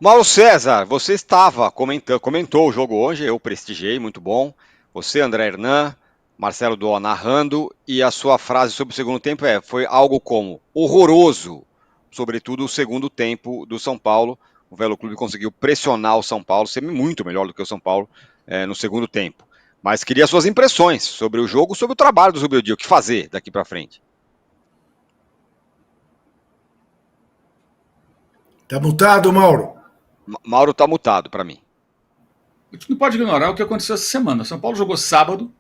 Mauro César, você estava comentou o jogo hoje, eu prestigiei, muito bom. Você, André Hernan, Marcelo Doa narrando, e a sua frase sobre o segundo tempo foi algo como horroroso, sobretudo o segundo tempo do São Paulo. O Velo Clube conseguiu pressionar o São Paulo, ser muito melhor do que o São Paulo no segundo tempo. Mas queria suas impressões sobre o jogo, sobre o trabalho do Zubeldia, o que fazer daqui para frente. Tá mutado, Mauro? Mauro está mutado para mim. A gente não pode ignorar o que aconteceu essa semana. São Paulo jogou sábado,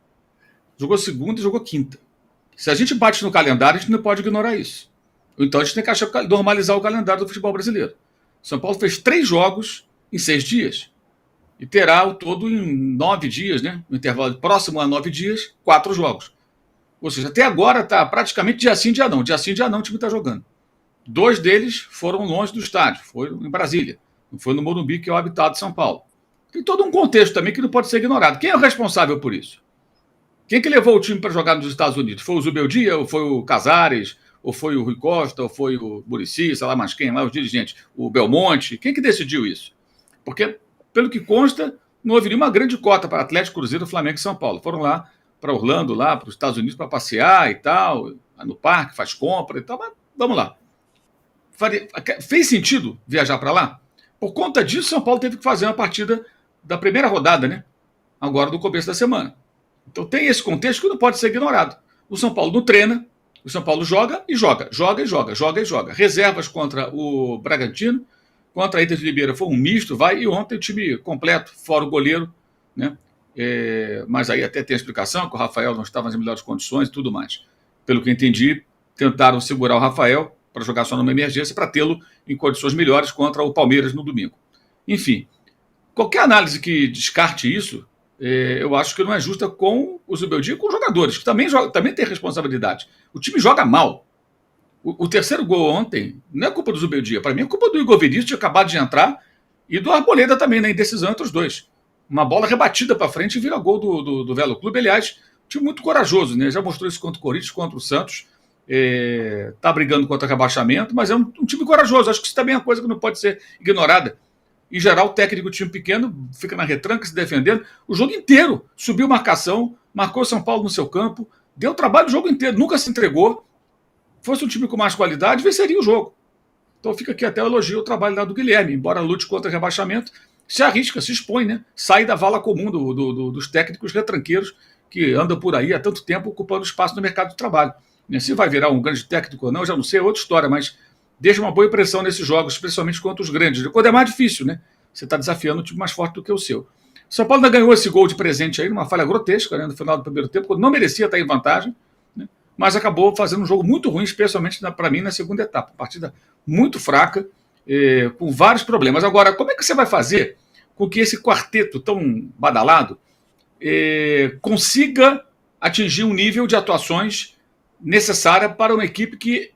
jogou segunda e jogou quinta. Se a gente bate no calendário, a gente não pode ignorar isso. Então a gente tem que normalizar o calendário do futebol brasileiro. São Paulo fez 3 jogos em 6 dias. E terá o todo em 9 dias, né? No intervalo próximo a 9 dias, 4 jogos. Ou seja, até agora está praticamente dia sim, dia não. Dia sim, dia não o time está jogando. 2 deles foram longe do estádio, foi em Brasília. Não foi no Morumbi, que é o habitado de São Paulo. Tem todo um contexto também que não pode ser ignorado. Quem é o responsável por isso? Quem que levou o time para jogar nos Estados Unidos? Foi o Zubeldia, ou foi o Casares, ou foi o Rui Costa, ou foi o Muricy, sei lá mais quem, lá os dirigentes, o Belmonte? Quem que decidiu isso? Porque, pelo que consta, não houve nenhuma grande cota para Atlético, Cruzeiro, Flamengo e São Paulo. Foram lá para Orlando, lá para os Estados Unidos para passear e tal, no parque, faz compra e tal, mas vamos lá. Fez sentido viajar para lá? Por conta disso, São Paulo teve que fazer uma partida da primeira rodada, né? Agora do começo da semana. Então tem esse contexto que não pode ser ignorado. O São Paulo não treina, o São Paulo joga e joga, joga e joga, joga e joga. Reservas contra o Bragantino, contra a Inter de Limeira foi um misto, vai, e ontem o time completo, fora o goleiro, né? Mas aí até tem a explicação que o Rafael não estava nas melhores condições e tudo mais. Pelo que entendi, tentaram segurar o Rafael para jogar só numa emergência, para tê-lo em condições melhores contra o Palmeiras no domingo. Enfim, qualquer análise que descarte isso, eu acho que não é justa com o Zubeldia e com os jogadores, que também têm responsabilidade. O time joga mal. O terceiro gol ontem não é culpa do Zubeldia, para mim é culpa do Igor Vinícius, que acabado de entrar, e do Arboleda também, na indecisão entre os dois. Uma bola rebatida para frente e vira gol do Velo Clube. Aliás, um time muito corajoso, né? Já mostrou isso contra o Corinthians, contra o Santos. Está brigando contra o rebaixamento, mas é um time corajoso. Acho que isso também é uma coisa que não pode ser ignorada. Em geral, o técnico do time pequeno fica na retranca se defendendo o jogo inteiro. Subiu marcação, marcou São Paulo no seu campo, deu trabalho o jogo inteiro, nunca se entregou. Fosse um time com mais qualidade, venceria o jogo. Então fica aqui até o elogio ao trabalho lá do Guilherme. Embora lute contra o rebaixamento, se arrisca, se expõe, né? Sai da vala comum dos técnicos retranqueiros que andam por aí há tanto tempo ocupando espaço no mercado de trabalho. Se vai virar um grande técnico ou não, eu já não sei, é outra história, mas deixa uma boa impressão nesses jogos, especialmente contra os grandes. Quando é mais difícil, né? Você está desafiando um time mais forte do que o seu. São Paulo ainda ganhou esse gol de presente aí, numa falha grotesca, né, no final do primeiro tempo, quando não merecia estar em vantagem, né, mas acabou fazendo um jogo muito ruim, especialmente para mim na segunda etapa. Partida muito fraca, com vários problemas. Agora, como é que você vai fazer com que esse quarteto tão badalado consiga atingir um nível de atuações necessária para uma equipe que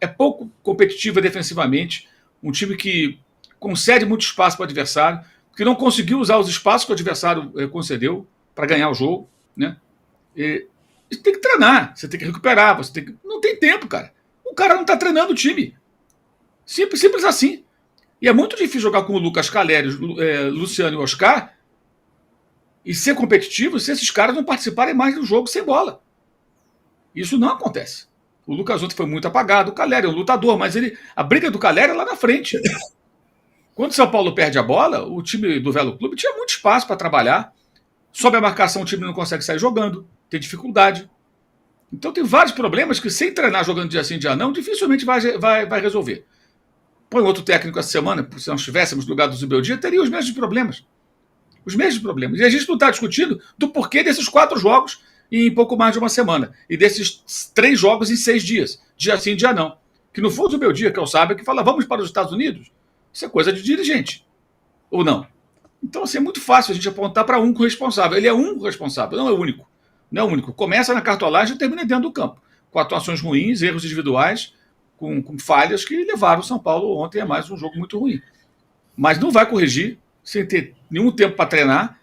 é pouco competitiva defensivamente, um time que concede muito espaço para o adversário, que não conseguiu usar os espaços que o adversário concedeu para ganhar o jogo, né? Você tem que treinar, você tem que recuperar, não tem tempo, cara. O cara não está treinando o time. Simples, simples assim. E é muito difícil jogar com o Lucas Caleri, Luciano e Oscar e ser competitivo se esses caras não participarem mais do jogo sem bola. Isso não acontece. O Lucas ontem foi muito apagado. O Caleri é um lutador, mas a briga do Caleri é lá na frente. Quando o São Paulo perde a bola, o time do Velo Clube tinha muito espaço para trabalhar. Sob a marcação, o time não consegue sair jogando, tem dificuldade. Então tem vários problemas que, sem treinar jogando dia sim, dia não, dificilmente vai resolver. Põe outro técnico essa semana, se nós estivéssemos no lugar do Zubeldia, teria os mesmos problemas. Os mesmos problemas. E a gente não está discutindo do porquê desses 4 jogos em pouco mais de uma semana. E desses 3 jogos em 6 dias. Dia sim, dia não. Que não foi o Zubeldia, que eu saiba, que fala, vamos para os Estados Unidos. Isso é coisa de dirigente. Ou não? Então, assim, é muito fácil a gente apontar para um responsável. Ele é um responsável, não é o único. Não é o único. Começa na cartolagem e termina dentro do campo. Com atuações ruins, erros individuais, com falhas que levaram o São Paulo ontem a mais um jogo muito ruim. Mas não vai corrigir sem ter nenhum tempo para treinar.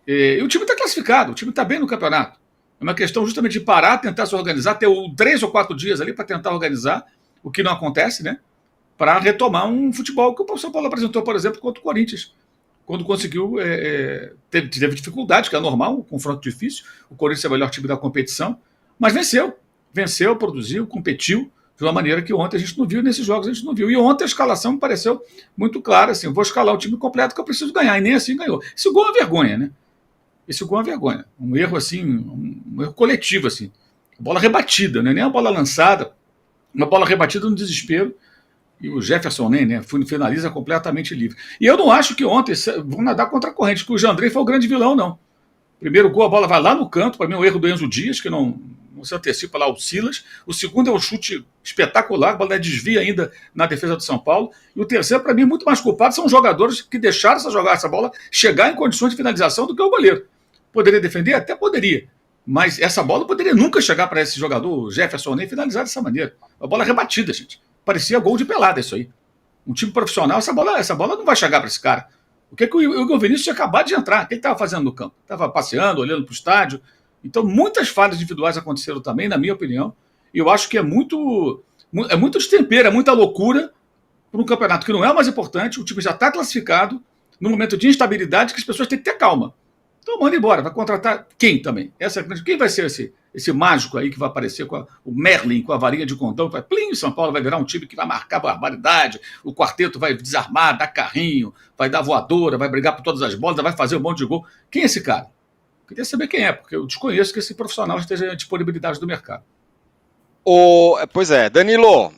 E o time está classificado, o time está bem no campeonato. É uma questão justamente de parar, tentar se organizar, ter 3 ou 4 dias ali para tentar organizar, o que não acontece, né? para retomar um futebol que o São Paulo apresentou, por exemplo, contra o Corinthians, quando conseguiu, teve dificuldade, que é normal, um confronto difícil, o Corinthians é o melhor time da competição, mas venceu, produziu, competiu, de uma maneira que ontem a gente não viu, nesses jogos a gente não viu. E ontem a escalação me pareceu muito clara, assim, eu vou escalar o time completo que eu preciso ganhar, e nem assim ganhou. Esse gol é uma vergonha, né? Esse gol é uma vergonha. Um erro, assim, um erro coletivo, assim. Bola rebatida, né? Nem a bola lançada, uma bola rebatida no desespero, e o Jefferson nem, né, finaliza completamente livre. E eu não acho que ontem vão nadar contra a corrente, que o Jandrei foi o grande vilão, não. Primeiro gol, a bola vai lá no canto, para mim é um erro do Enzo Dias, que não se antecipa lá o Silas. O segundo é um chute espetacular, a bola desvia ainda na defesa do São Paulo. E o terceiro, para mim, muito mais culpado são os jogadores que deixaram essa bola chegar em condições de finalização do que o goleiro. Poderia defender? Até poderia. Mas essa bola poderia nunca chegar para esse jogador, o Jefferson, nem finalizar dessa maneira. A bola rebatida, gente. Parecia gol de pelada isso aí. Um time profissional, essa bola não vai chegar para esse cara. O que o Igor Vinícius tinha acabado de entrar? O que ele estava fazendo no campo? Estava passeando, olhando para o estádio. Então, muitas falhas individuais aconteceram também, na minha opinião. E eu acho que é muito destempero, é muita loucura para um campeonato que não é o mais importante. O time já está classificado, num momento de instabilidade que as pessoas têm que ter calma. Então, manda embora. Vai contratar quem também? Quem vai ser esse mágico aí que vai aparecer com o Merlin, com a varinha de condão? Vai, plim, São Paulo vai virar um time que vai marcar barbaridade. O quarteto vai desarmar, dar carrinho, vai dar voadora, vai brigar por todas as bolas, vai fazer um monte de gol. Quem é esse cara? Queria saber quem é, porque eu desconheço que esse profissional esteja em disponibilidade do mercado. Pois é, Danilo,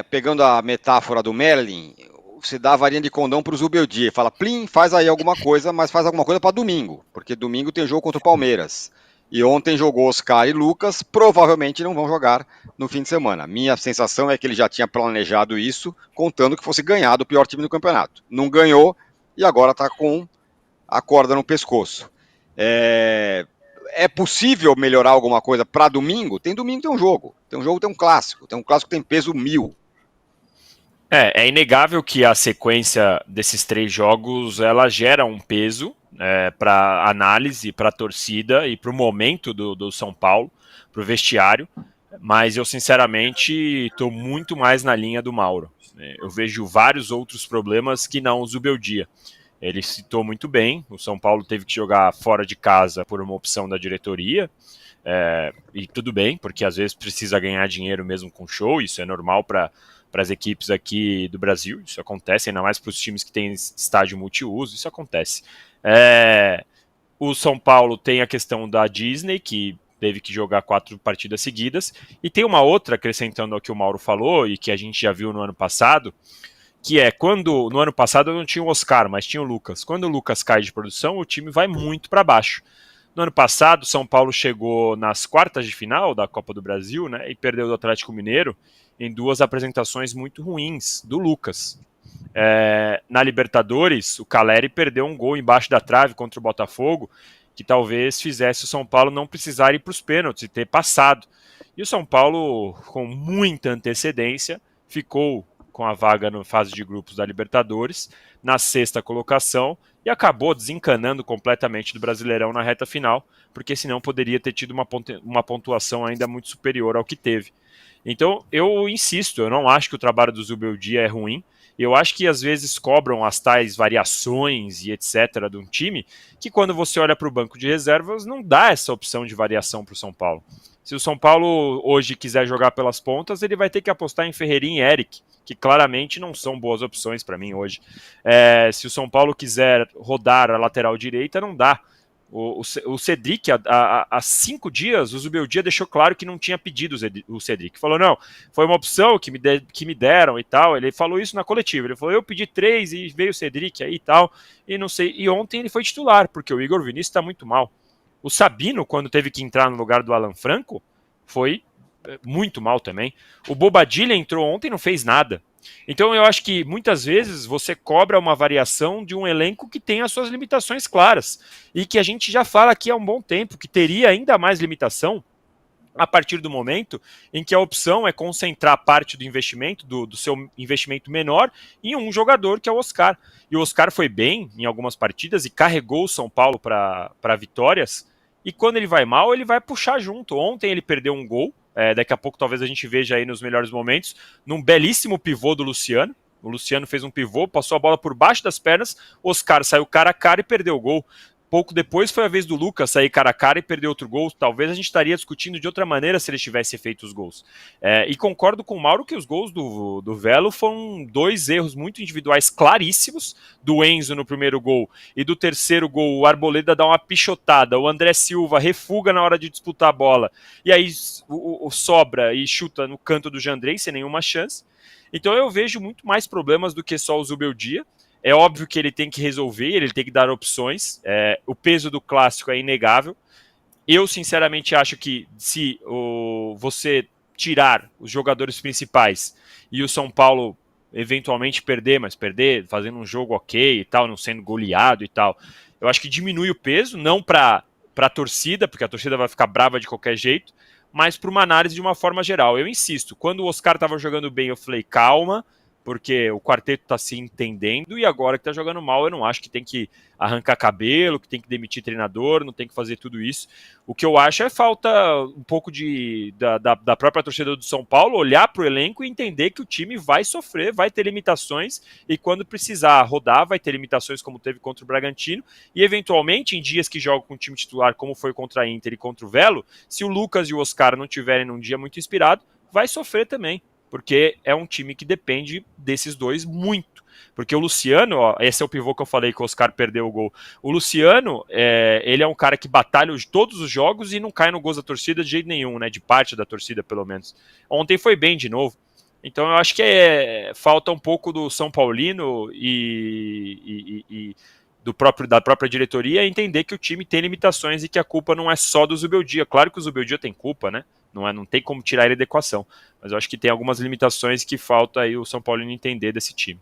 pegando a metáfora do Merlin, você dá a varinha de condão para o Zubeldia e fala, plim, faz aí alguma coisa, mas faz alguma coisa para domingo, porque domingo tem jogo contra o Palmeiras. E ontem jogou Oscar e Lucas, provavelmente não vão jogar no fim de semana. Minha sensação é que ele já tinha planejado isso, contando que fosse ganhar do pior time do campeonato. Não ganhou e agora está com a corda no pescoço. É possível melhorar alguma coisa para domingo? Domingo tem um jogo. Tem um clássico. Tem um clássico que tem peso 1000. É inegável que a sequência desses 3 jogos ela gera um peso para análise, para a torcida e para o momento do São Paulo, para o vestiário, mas eu sinceramente estou muito mais na linha do Mauro. Eu vejo vários outros problemas que não o Zubeldia. Ele citou muito bem, o São Paulo teve que jogar fora de casa por uma opção da diretoria, e tudo bem, porque às vezes precisa ganhar dinheiro mesmo com show, isso é normal para as equipes aqui do Brasil, isso acontece, ainda mais para os times que têm estádio multiuso, isso acontece. O São Paulo tem a questão da Disney, que teve que jogar 4 partidas seguidas, e tem uma outra, acrescentando ao que o Mauro falou, e que a gente já viu no ano passado, que quando no ano passado não tinha o Oscar, mas tinha o Lucas. Quando o Lucas cai de produção, o time vai muito para baixo. No ano passado, São Paulo chegou nas quartas de final da Copa do Brasil, né, e perdeu do Atlético Mineiro em 2 apresentações muito ruins do Lucas. Na Libertadores, o Caleri perdeu um gol embaixo da trave contra o Botafogo, que talvez fizesse o São Paulo não precisar ir para os pênaltis e ter passado. E o São Paulo, com muita antecedência, ficou com a vaga na fase de grupos da Libertadores, na 6ª colocação, e acabou desencanando completamente do Brasileirão na reta final, porque senão poderia ter tido uma pontuação ainda muito superior ao que teve. Então, eu insisto, eu não acho que o trabalho do Zubeldia é ruim, eu acho que às vezes cobram as tais variações e etc. de um time, que quando você olha para o banco de reservas, não dá essa opção de variação para o São Paulo. Se o São Paulo hoje quiser jogar pelas pontas, ele vai ter que apostar em Ferreirinha e Eric, que claramente não são boas opções para mim hoje. Se o São Paulo quiser rodar a lateral direita, não dá. O Cedric, há 5 dias, o Zubeldia deixou claro que não tinha pedido o Cedric. Falou, não, foi uma opção que me deram e tal. Ele falou isso na coletiva. Ele falou, eu pedi 3 e veio o Cedric aí e tal. E não sei. E ontem ele foi titular, porque o Igor Vinícius está muito mal. O Sabino, quando teve que entrar no lugar do Alan Franco, foi muito mal também. O Bobadilla entrou ontem e não fez nada. Então eu acho que muitas vezes você cobra uma variação de um elenco que tem as suas limitações claras e que a gente já fala aqui há um bom tempo, que teria ainda mais limitação a partir do momento em que a opção é concentrar parte do investimento, do seu investimento menor, em um jogador que é o Oscar. E o Oscar foi bem em algumas partidas e carregou o São Paulo para vitórias, e quando ele vai mal, ele vai puxar junto. Ontem ele perdeu um gol daqui a pouco talvez a gente veja aí nos melhores momentos, num belíssimo pivô do Luciano. O Luciano fez um pivô, passou a bola por baixo das pernas, Oscar saiu cara a cara e perdeu o gol. Pouco depois foi a vez do Lucas sair cara a cara e perder outro gol. Talvez a gente estaria discutindo de outra maneira se ele tivesse feito os gols. E concordo com o Mauro que os gols do Velo foram 2 erros muito individuais claríssimos. Do Enzo no primeiro gol e do terceiro gol o Arboleda dá uma pichotada. O André Silva refuga na hora de disputar a bola. E aí o sobra e chuta no canto do Jandrei sem nenhuma chance. Então eu vejo muito mais problemas do que só o Zubeldia. É óbvio que ele tem que resolver, ele tem que dar opções. O peso do clássico é inegável. Eu, sinceramente, acho que se você tirar os jogadores principais e o São Paulo eventualmente perder, mas perder fazendo um jogo ok e tal, não sendo goleado e tal, eu acho que diminui o peso, não para a torcida, porque a torcida vai ficar brava de qualquer jeito, mas para uma análise de uma forma geral. Eu insisto, quando o Oscar estava jogando bem, eu falei, calma, porque o quarteto está se entendendo, e agora que está jogando mal, eu não acho que tem que arrancar cabelo, que tem que demitir treinador, não tem que fazer tudo isso. O que eu acho é falta um pouco da própria torcida do São Paulo olhar para o elenco e entender que o time vai sofrer, vai ter limitações, e quando precisar rodar, vai ter limitações como teve contra o Bragantino, e eventualmente, em dias que jogam com o time titular, como foi contra a Inter e contra o Velo, se o Lucas e o Oscar não tiverem num dia muito inspirado, vai sofrer também, porque é um time que depende desses dois muito. Porque o Luciano, esse é o pivô que eu falei que o Oscar perdeu o gol. O Luciano, ele é um cara que batalha todos os jogos e não cai no gol da torcida de jeito nenhum, né? De parte da torcida, pelo menos. Ontem foi bem de novo. Então eu acho que falta um pouco do São Paulino e da própria diretoria entender que o time tem limitações e que a culpa não é só do Zubeldia. Claro que o Zubeldia tem culpa, né? Não tem como tirar ele da equação. Mas eu acho que tem algumas limitações que falta aí o São Paulino entender desse time.